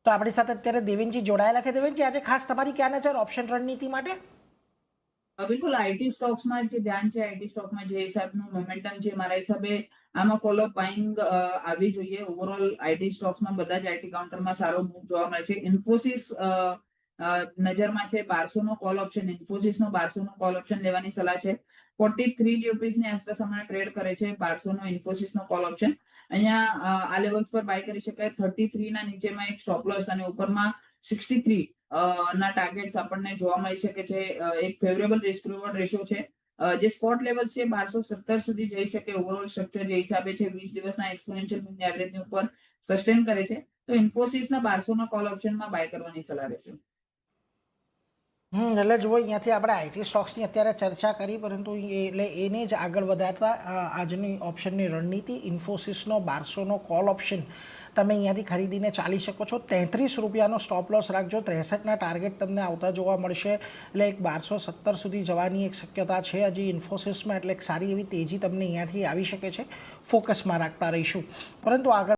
તો આપણી સાથે અત્યારે દેવેનજી જોડાયેલા છે. દેવેનજી, આજે ખાસ તમારી ક્યાં નજર ઓપ્શન રણનીતિ માટે? બિલકુલ આઈટી સ્ટોક્સમાં જે ધ્યાન છે, આઈટી સ્ટોકમાં જે હિસાબનું મોમેન્ટમ છે, મારા હિસાબે આમાં ફોલો બાઇંગ આવી જોઈએ. ઓવરઓલ આઈટી સ્ટોક્સમાં બધા જ આઈટી કાઉન્ટરમાં સારો મૂવ જોવા મળે છે. ઇન્ફોસિસ નજરમાં છે, 1200 નો કોલ ઓપ્શન, ઇન્ફોસિસ નો 1200 નો કોલ ઓપ્શન લેવાની સલાહ છે. 43 રૂપીસ ની આસપાસ હમણાં ટ્રેડ કરે છે 1200 નો ઇન્ફોસિસ નો કોલ ઓપ્શન. અહીંયા આ લેવલ્સ પર બાય કરી શકાય. 33 ના નીચેમાં એક સ્ટોપ લોસ અને ઉપરમાં 63 ના ટાર્ગેટ્સ આપણને જોવા મળી શકે છે. એક ફેવરેબલ રિસ્ક રિવોર્ડ રેશિયો છે. જે સ્પોટ લેવલ છે 1270 સુધી જઈ શકે. ઓવરઓલ સ્ટ્રક્ચર જે હિસાબે છે 20 દિવસના એક્સપોનેન્શિયલ મૂવિંગ એવરેજની ઉપર સસ્ટેન કરે છે. તો ઇન્ફોસિસના 1200 ના કોલ ઓપ્શનમાં બાય કરવાની સલાહ રહેશે. એટલે જુઓ, અહીંયાથી આપણે આઈટી સ્ટોક્સની અત્યારે ચર્ચા કરી, પરંતુ એટલે એને જ આગળ વધારતા આજની ઓપ્શનની રણનીતિ ઇન્ફોસિસનો 1200નો કોલ ઓપ્શન તમે અહીંયાથી ખરીદીને ચાલી શકો છો. 33 રૂપિયાનો સ્ટોપ લોસ રાખજો. 63ના ટાર્ગેટ તમને આવતા જોવા મળશે. એટલે એક 1270 સુધી જવાની એક શક્યતા છે હજી ઇન્ફોસિસમાં. એટલે એક સારી એવી તેજી તમને અહીંયાથી આવી શકે છે. ફોકસમાં રાખતા રહીશું. પરંતુ આગળ